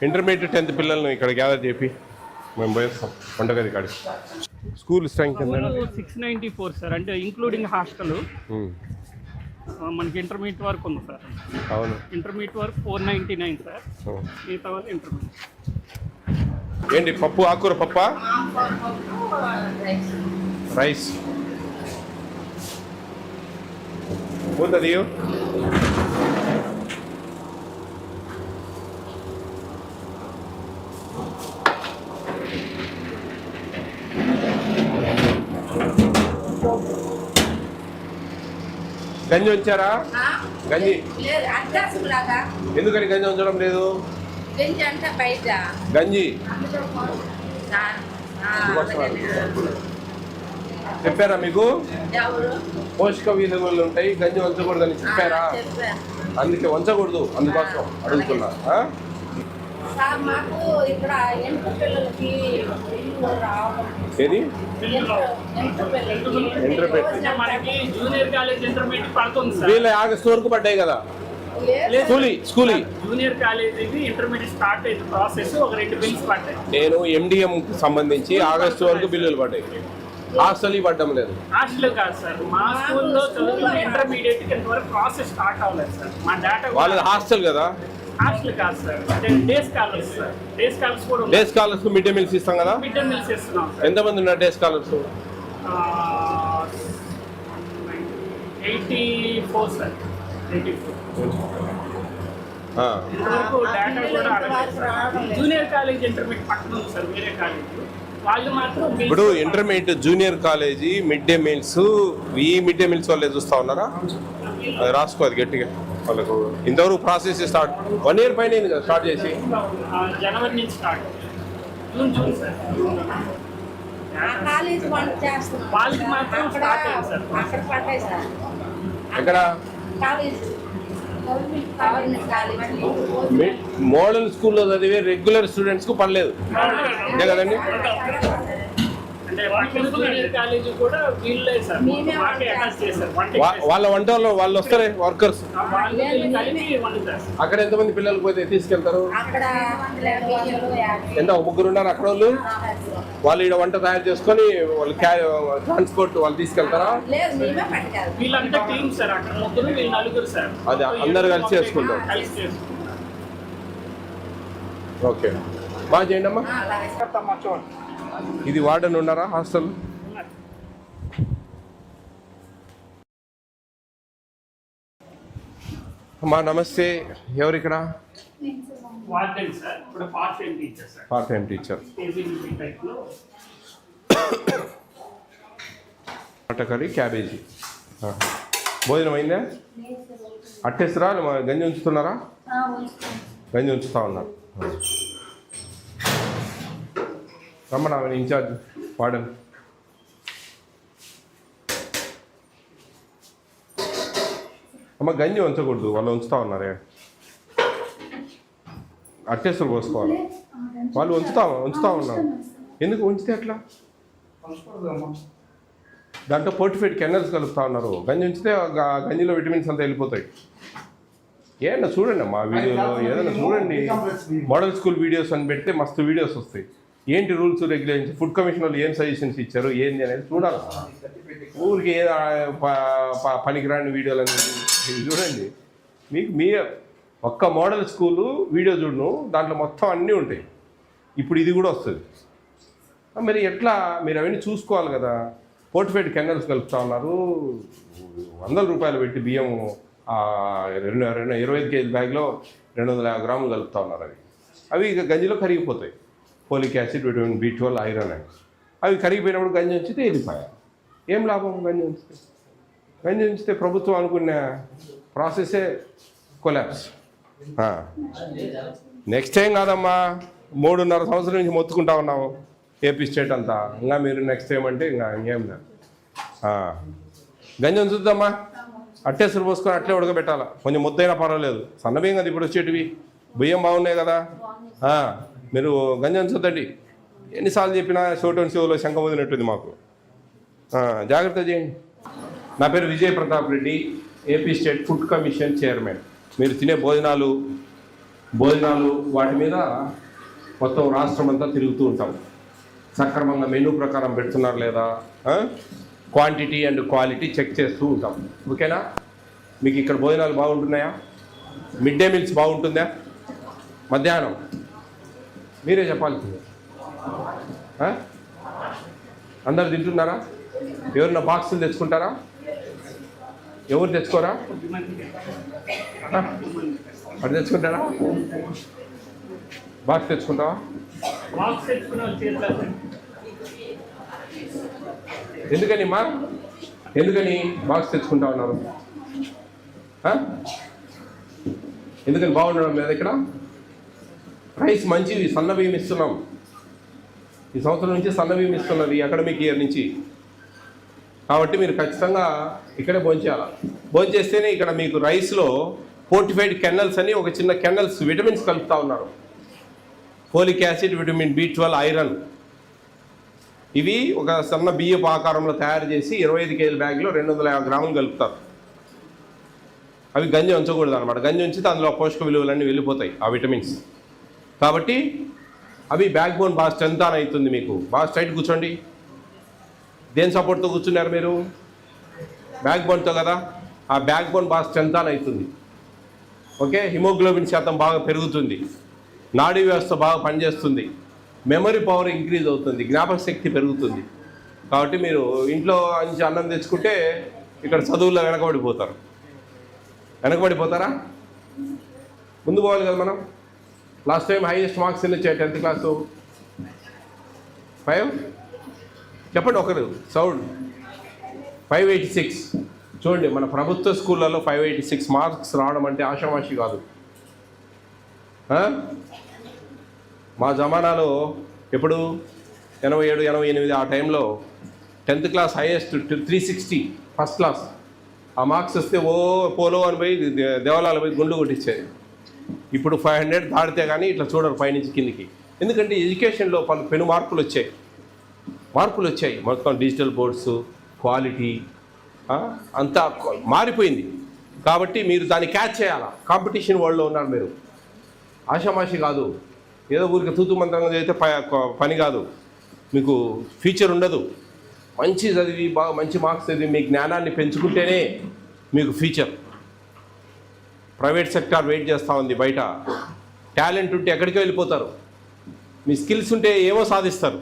Intermediate 10th పిల్లల్ని ఇక్కడ gather చేపి మేము పోయేస్తాం వంటగది కాడికి. స్కూల్ స్ట్రెంగ్త్ 694 సార్, అంటే ఇంక్లూడింగ్ హాస్టల్. మనకి ఇంటర్మీడియట్ వరకు ఉంది సార్. అవును, ఇంటర్మీడియట్ వరకు 499 సార్. మిగతా వాళ్ళు ఇంటర్మీడియట్. ఏంటి పప్పు, ఆకుకూర పప్పా, రైస్ పోతుంది. గంజి ఉంచారా? గంజి ఎందుకని గంజి ఉంచడం లేదు? గంజి చెప్పారా మీకు? పోషక విలువలు ఉంటాయి, గంజి వంచకూడదని చెప్పారా? అందుకే వంచకూడదు, అందుకోసం అడుగుతున్నా. ఏది వీళ్ళ ఆగస్టు వరకు పడ్డాయి కదా school. Junior college intermediate start అయింది ప్రాసెస్. ఒక 2 బిల్స్ పడ్డాయి. నేను ఎండిఎం సంబంధించి ఆగస్టు వరకు బిల్లులు పడ్డాయి. హాస్టల్ పడ్డం లేదు. హాస్టల్ కాదు సార్, మా స్కూల్లో చదువుకున్న ఇంటర్మీడియట్ ఇంతవరకు ప్రాసెస్ స్టార్ట్ అవ్వలేదు సార్. మా డేటా వాళ్ళది హాస్టల్ కదా. హాస్టల్ కాదు sir, day scholars sir. Day scholars కూడా day scholars mid day meals ఇస్తాం కదా. మిడ్ డే మీల్స్ ఇస్తున్నాం. ఎంతమంది ఉన్నారు day scholars? 84 sir. 84. Junior college intermediate పక్కన ఉంది సార్, వేరే కాలేజ్. వాళ్ళు మాత్రం ఇప్పుడు intermediate junior college mid day meals, ఈ మిడ్ డే మీల్స్ వాళ్ళే చూస్తా ఉన్నారా? అది రాసుకోవాలి గట్టిగా. వాళ్ళకు ఇంతవరకు ప్రాసెస్ స్టార్ట్ 1 year పైన కదా స్టార్ట్ చేసి. జనవరి నుంచి స్టార్ట్. June sir. వాళ్ళకి మాత్రం స్టార్ట్ అయింది సార్. ఎక్కడ? మోడల్ స్కూల్లో చదివే రెగ్యులర్ స్టూడెంట్స్ కు పర్లేదు అంతే కదండి. వాళ్ళ వంట వాళ్ళు వస్తారే వర్కర్స్. అక్కడ ఎంతమంది పిల్లలు పోతే తీసుకెళ్తారు? ఎంత 3 ఉన్నారు అక్కడ వాళ్ళు. వాళ్ళు ఇక్కడ వంట తయారు చేసుకొని వాళ్ళు ట్రాన్స్పోర్ట్ వాళ్ళు తీసుకెళ్తారా? అది అందరు కలిసి చేసుకుంటారు. ఓకే, బాగా చేయండి అమ్మా. ఇది వార్డెన్ ఉన్నారా హాస్టల్? అమ్మా నమస్తే. ఎవరు ఇక్కడ? Part time teacher. Curry, cabbage. భోజనం అయిందా? అట్టేస్తారా? గంజి ఉంచుతున్నారా? గంజి ఉంచుతా ఉన్నారు. రమ్మణ ఇన్ఛార్జ్ వార్డెన్. అమ్మ గంజి ఉంచకూడదు, వాళ్ళు ఉంచుతా ఉన్నారే. అట్టేస్తులు పోసుకోవాలి. వాళ్ళు ఉంచుతా ఉన్నారు. ఎందుకు ఉంచితే ఎట్లా? దాంట్లో పోర్టిఫైడ్ కెనల్స్ కలుపుతా ఉన్నారు. గంజి ఉంచితే గంజిలో విటమిన్స్ అంతా వెళ్ళిపోతాయి. ఏమన్నా చూడండి అమ్మా వీడియోలో, ఏదైనా చూడండి. మోడల్ స్కూల్ వీడియోస్ అని పెడితే మస్తు వీడియోస్ వస్తాయి. ఏంటి రూల్స్ రెగ్యులేషన్స్, ఫుడ్ కమిషన్ వాళ్ళు ఏం సజెషన్స్ ఇచ్చారు ఏంటి అనేది చూడాలి. ఊరికి ఏ పనికిరాని వీడియోలు అనేది చూడండి. మీకు మీ ఒక్క మోడల్ స్కూలు వీడియో చూడను, దాంట్లో మొత్తం అన్నీ ఉంటాయి. ఇప్పుడు ఇది కూడా వస్తుంది. మరి ఎట్లా మీరు అవన్నీ చూసుకోవాలి కదా. పోర్టిఫైడ్ కెనల్స్ కలుపుతా ఉన్నారు. 100 రూపాయలు పెట్టి బియ్యం 25 kg బ్యాగ్లో 250 గ్రాములు కలుపుతా ఉన్నారు. అవి ఇక గంజిలో కరిగిపోతాయి. Folic acid, vitamin B12, iron అని. అవి కరిగిపోయినప్పుడు గంజి ఉంచితే వెళ్ళిపోయాయి. ఏం లాభం గంజి ఉంచితే? గంజి ఉంచితే ప్రభుత్వం అనుకున్న ప్రాసెసే కొలాప్స్. నెక్స్ట్ టైం కాదమ్మా, 3.5 సంవత్సరం నుంచి మొత్తుకుంటా ఉన్నాము ఏపీ స్టేట్ అంతా. ఇంకా మీరు నెక్స్ట్ టైం అంటే ఇంకా ఇంకేం లేదు. గంజి ఉంచుద్దామా, అట్టేసులు పోసుకొని అట్లే ఉడకబెట్టాలా. కొంచెం ముద్దైనా పర్వాలేదు. సన్నబియ్యం కదా ఇప్పుడు వచ్చేటివి. బియ్యం బాగున్నాయి కదా. మీరు గంజి ఉంచొద్దండి. ఎన్నిసార్లు చెప్పినా షోటోన్ షోలో శంఖం వదిలినట్టుంది మాకు. జాగ్రత్త చేయండి. నా పేరు Vijay Pratap Reddy, AP state food commission chairman. మీరు తినే భోజనాలు భోజనాలు వాటి మీద మొత్తం రాష్ట్రం అంతా తిరుగుతూ ఉంటాం. సక్రమంగా మెనూ ప్రకారం పెడుతున్నారు లేదా, క్వాంటిటీ అండ్ క్వాలిటీ చెక్ చేస్తూ ఉంటాం. ఓకేనా? మీకు ఇక్కడ భోజనాలు బాగుంటున్నాయా? మిడ్ డే మీల్స్ బాగుంటుందా? మధ్యాహ్నం మీరే చెప్పాల్సిందే. అందరు తింటున్నారా? ఎవరన్నా బాక్సులు తెచ్చుకుంటారా? ఎవరు తెచ్చుకోరా? అటు తెచ్చుకుంటారా? బాక్స్ తెచ్చుకుంటావా? ఎందుకని బాక్స్ తెచ్చుకుంటా ఉన్నారు? ఎందుకని బాగుండడం లేదు? ఇక్కడ రైస్ మంచివి, సన్న బియ్యం ఇస్తున్నాం. ఈ సంవత్సరం నుంచి సన్న బియ్యం ఇస్తున్నది అకాడమిక్ ఇయర్ నుంచి. కాబట్టి మీరు ఖచ్చితంగా ఇక్కడే భోంచేయాలి. భోంచేస్తేనే ఇక్కడ మీకు రైస్లో ఫోర్టిఫైడ్ కెన్నల్స్ అని ఒక చిన్న కెన్నల్స్ విటమిన్స్ కలుపుతూ ఉన్నారు. Folic acid, vitamin B12, iron. ఇవి ఒక సన్న బియ్యపు ఆకారంలో తయారు చేసి 25 కేజీల బ్యాగ్లో 250 గ్రాములు కలుపుతారు. అవి గంజి ఉంచకూడదు అనమాట. గంజి ఉంచితే అందులో పోషక విలువలన్నీ వెళ్ళిపోతాయి, ఆ విటమిన్స్. కాబట్టి అవి బ్యాక్ బోన్ బాగా స్ట్రెంత్ ఆన్ అవుతుంది. మీకు బాగా స్ట్రైట్ కూర్చోండి. దేని సపోర్ట్తో కూర్చున్నారు మీరు? బ్యాక్ బోన్తో కదా. ఆ బ్యాక్ బోన్ బాగా స్ట్రెంత్ ఆన్ అవుతుంది. ఓకే, హిమోగ్లోబిన్ శాతం బాగా పెరుగుతుంది, నాడీ వ్యవస్థ బాగా పనిచేస్తుంది, మెమరీ పవర్ ఇంక్రీజ్ అవుతుంది, జ్ఞాపక శక్తి పెరుగుతుంది. కాబట్టి మీరు ఇంట్లో నుంచి అన్నం తెచ్చుకుంటే ఇక్కడ చదువుల్లో వెనకబడిపోతారా? ముందు పోవాలి కదా మనం. లాస్ట్ టైం హైయెస్ట్ మార్క్స్ ఎన్ని వచ్చాయి 10th క్లాసు? 5 చెప్పండి ఒకరు సౌండ్. 586. చూడండి, మన ప్రభుత్వ స్కూళ్ళలో 586 మార్క్స్ రావడం అంటే ఆషామాషి కాదు. మా జమానాలో ఎప్పుడు 87, 88 ఆ టైంలో 10th class highest 360 first class. ఆ మార్క్స్ వస్తే పోలో అని పోయి దేవాలయాలు పోయి గుండు కొట్టించేది. ఇప్పుడు 500 దాటితే కానీ ఇట్లా చూడరు పైనుంచి కిందికి. ఎందుకంటే ఎడ్యుకేషన్లో పెను మార్పులు వచ్చాయి. మొత్తం డిజిటల్ బోర్డ్స్, క్వాలిటీ అంతా మారిపోయింది. కాబట్టి మీరు దాన్ని క్యాచ్ చేయాలా. కాంపిటీషన్ వరల్డ్లో ఉన్నారు మీరు. ఆషామాషి కాదు, ఏదో ఊరికి తూతు మంత్రంగా చదివితే పని కాదు. మీకు ఫ్యూచర్ ఉండదు. మంచి చదివి బాగా మంచి మార్క్స్ చదివి మీ జ్ఞానాన్ని పెంచుకుంటేనే మీకు ఫ్యూచర్. ప్రైవేట్ సెక్టార్ వెయిట్ చేస్తూ ఉంది బయట. టాలెంట్ ఉంటే ఎక్కడికి వెళ్ళిపోతారు. మీ స్కిల్స్ ఉంటే ఏమో సాధిస్తారు.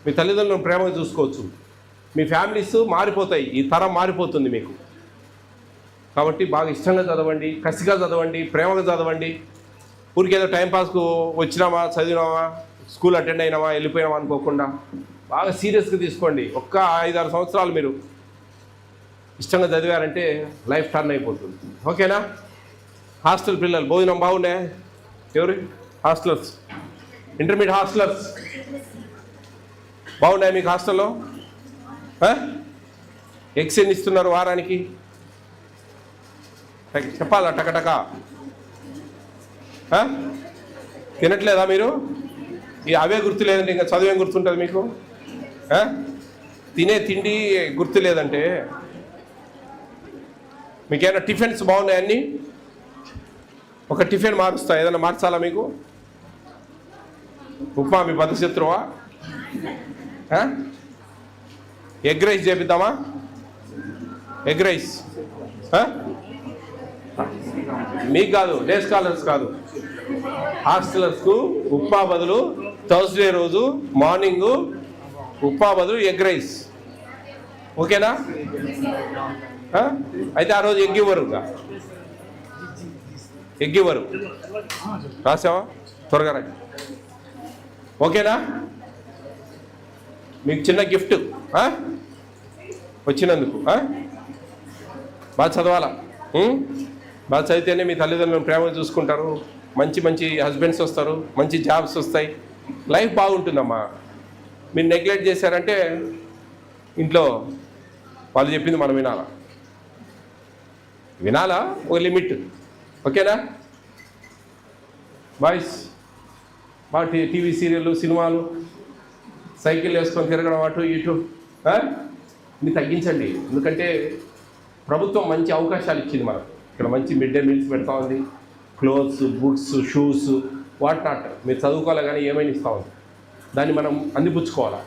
మీ తల్లిదండ్రులను ప్రేమగా చూసుకోవచ్చు. మీ ఫ్యామిలీస్ మారిపోతాయి. ఈ తరం మారిపోతుంది మీకు. కాబట్టి బాగా ఇష్టంగా చదవండి, కసిగా చదవండి, ప్రేమగా చదవండి. ఊరికేదో టైంపాస్కు వచ్చినామా, చదివినామా, స్కూల్ అటెండ్ అయినామా, వెళ్ళిపోయినామా అనుకోకుండా బాగా సీరియస్గా తీసుకోండి. ఒక్క 5-6 సంవత్సరాలు మీరు ఇష్టంగా చదివారంటే లైఫ్ టర్న్ అయిపోతుంది. ఓకేనా? హాస్టల్ పిల్లలు భోజనం బాగుండే? ఎవరు హాస్టలర్స్? ఇంటర్మీడియట్ హాస్టలర్స్ బాగున్నాయి మీకు హాస్టల్లో? ఎగ్స్ ఎన్ని ఇస్తున్నారు వారానికి? చెప్పాలా టకటక? తినట్లేదా మీరు? అవే గుర్తు లేదంటే ఇంకా చదువేం గుర్తుంటుంది మీకు? తినే తిండి గుర్తు లేదంటే మీకేమైనా టిఫిన్స్ బాగున్నాయి అన్నీ? ఒక టిఫిన్ మారుస్తా, ఏదైనా మార్చాలా మీకు? ఉప్మా మీ బద్ధశత్రువా? ఎగ్ రైస్ చేపిద్దామా? ఎగ్ రైస్ మీకు కాదు, డే స్కాలర్స్ కాదు, హాస్టలర్స్కు ఉప్మా బదులు థర్స్డే రోజు మార్నింగు ఉప్మా బదులు ఎగ్ రైస్. ఓకేనా? అయితే ఆ రోజు ఎగ్ ఇవ్వరు. రాసావా? త్వరగా రా. ఓకేనా? మీకు చిన్న గిఫ్ట్ వచ్చినందుకు. బాగా చదవాలా. బాగా చదివితేనే మీ తల్లిదండ్రులను ప్రేమగా చూసుకుంటారు, మంచి మంచి హస్బెండ్స్ వస్తారు, మంచి జాబ్స్ వస్తాయి, లైఫ్ బాగుంటుందమ్మా. మీరు నెగ్లెక్ట్ చేశారంటే ఇంట్లో వాళ్ళు చెప్పింది మనం వినాలా ఒక లిమిట్. ఓకేనా? బాయ్స్ బాగా టీవీ సీరియళ్ళు, సినిమాలు, సైకిల్ వేసుకొని తిరగడం అటు ఇటు ఇన్ని తగ్గించండి. ఎందుకంటే ప్రభుత్వం మంచి అవకాశాలు ఇచ్చింది మనకు. ఇక్కడ మంచి మిడ్ డే మీల్స్ పెడతా ఉంది, clothes, books, shoes, what not మీరు చదువుకోవాలి కానీ ఏమైనా ఇస్తూ ఉంది. దాన్ని మనం అందిపుచ్చుకోవాలా,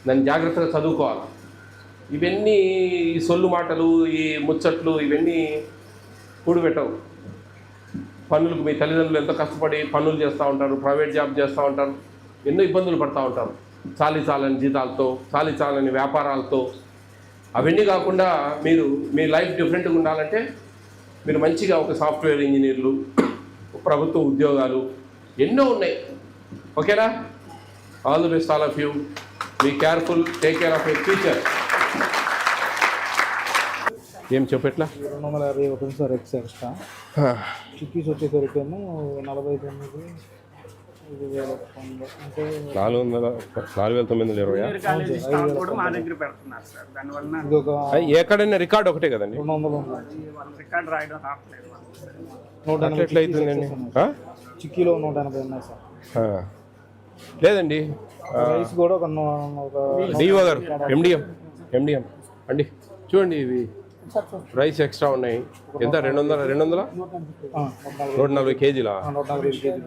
దాన్ని జాగ్రత్తగా చదువుకోవాలా. ఇవన్నీ ఈ సొల్లు మాటలు, ఈ ముచ్చట్లు ఇవన్నీ కూడిపెట్టవు. పనులకు మీ తల్లిదండ్రులు ఎంతో కష్టపడి పనులు చేస్తూ ఉంటారు, ప్రైవేట్ జాబ్ చేస్తూ ఉంటారు, ఎన్నో ఇబ్బందులు పడుతూ ఉంటారు. చాలని జీతాలతో, చాలని వ్యాపారాలతో. అవన్నీ కాకుండా మీరు మీ లైఫ్ డిఫరెంట్గా ఉండాలంటే మీరు మంచిగా ఒక సాఫ్ట్వేర్ ఇంజనీర్లు, ప్రభుత్వ ఉద్యోగాలు ఎన్నో ఉన్నాయి. ఓకేనా? All the best all of you. Be careful, take care of your future. ఏం చెప్పట్లా? 250 అవుతుంది సార్ ఎక్స్ ఎక్స్ట్రా. చిక్కీస్ వచ్చేసరికి ఏమో 49 అంటే 4,920. కాలేజీ స్టాక్ కూడా మా దగ్గర పెడుతున్నారు సార్. దానివల్ల ఇది ఒక ఎక్కడైనా రికార్డ్ ఒకటే కదండి, 200 వాళ్ళ రికార్డ్ రాయడం రావట్లేదు. 180 ఎట్లా అవుతుందండి? చిక్కీలో 180 ఉన్నాయి సార్. లేదండి, రైస్ కూడా ఒక డిఓ గారు, ఎండిఎం అండి, చూడండి ఇవి రైస్ ఎక్స్ట్రా ఉన్నాయి. ఎంత? 200 140 కేజీలా? 140 కేజీలు.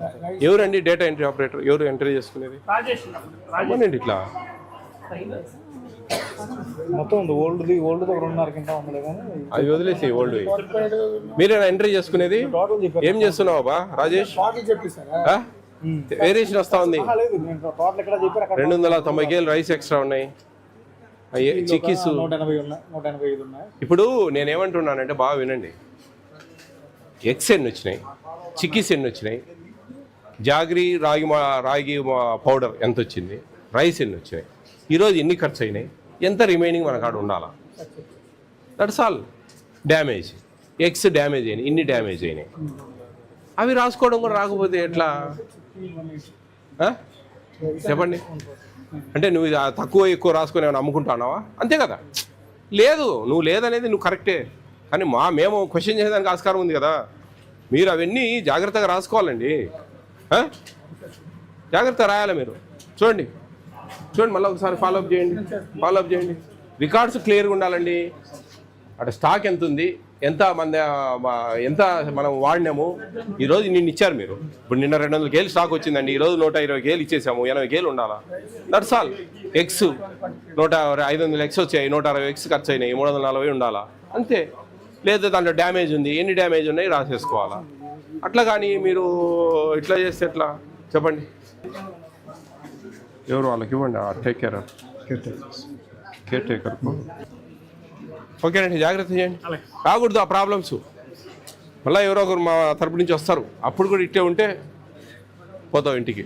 ఎవరండి డేటా ఎంట్రీ ఆపరేటర్? ఎవరు ఎంట్రీ చేసుకునేది? అమ్మనండి ఇట్లా మొత్తం ఉంది. ఓల్డ్ది ఒక 2.5 కింటా ఉంది కానీ అవి వదిలేసి ఓల్డ్ మీరేనా ఎంట్రీ చేసుకునేది? ఏం చేస్తున్నావు బా రాజేష్? వేరియేషన్ వస్తా ఉంది. లేదు, నేను టోటల్ ఎక్కడ చెప్పారు 290 కేజీలు రైస్ ఎక్స్ట్రా ఉన్నాయి. చిక్కీస్ 185 ఉన్నాయి. ఇప్పుడు నేనేమంటున్నానంటే బాగా వినండి. ఎగ్స్ ఎన్ని వచ్చినాయి, చిక్కీస్ ఎన్ని వచ్చినాయి, జాగ్రీ రాగి పౌడర్ ఎంత వచ్చింది, రైస్ ఎన్ని వచ్చినాయి, ఈరోజు ఎన్ని ఖర్చు అయినాయి, ఎంత రిమైనింగ్ మన కాడ ఉండాలా? That's all. Damage eggs damage అయినాయి, ఇన్ని డ్యామేజ్ అయినాయి. అవి రాసుకోవడం కూడా రాకపోతే ఎట్లా? చెప్పండి. అంటే నువ్వు తక్కువ ఎక్కువ రాసుకొని ఏమైనా అమ్ముకుంటున్నావా? అంతే కదా. లేదు, నువ్వు లేదనేది నువ్వు కరెక్టే, కానీ మేము క్వశ్చన్ చేసేదానికి ఆస్కారం ఉంది కదా. మీరు అవన్నీ జాగ్రత్తగా రాసుకోవాలండి, జాగ్రత్తగా రాయాలి మీరు. చూడండి మళ్ళీ ఒకసారి ఫాలోఅప్ చేయండి. రికార్డ్స్ క్లియర్గా ఉండాలండి. అటు స్టాక్ ఎంత ఉంది, ఎంత మనం వాడినాము. ఈరోజు నిన్న ఇచ్చారు మీరు, ఇప్పుడు నిన్న 200 కేలు స్టాక్ వచ్చిందండి, ఈరోజు 120 కేలు ఇచ్చేసాము, 80 కేలు ఉండాలా? That's all. ఎగ్స్ 500 ఎగ్స్ వచ్చాయి, 160 ఎగ్స్ ఖర్చు అయినాయి, 340 ఉండాలా? అంతే. లేదా దాంట్లో డ్యామేజ్ ఉంది, ఎన్ని డ్యామేజ్ ఉన్నాయి రాసేసుకోవాలా? అట్లా కానీ మీరు ఇట్లా చేస్తే ఎట్లా చెప్పండి? ఎవరు వాళ్ళకి ఇవ్వండి, టేక్ కేర్ టేకర్. ఓకేనండి, జాగ్రత్త చేయండి, రాకూడదు ఆ ప్రాబ్లమ్స్. మళ్ళీ ఎవరో ఒకరు మా తరపు నుంచి వస్తారు, అప్పుడు కూడా ఇట్టే ఉంటే పోతావు ఇంటికి.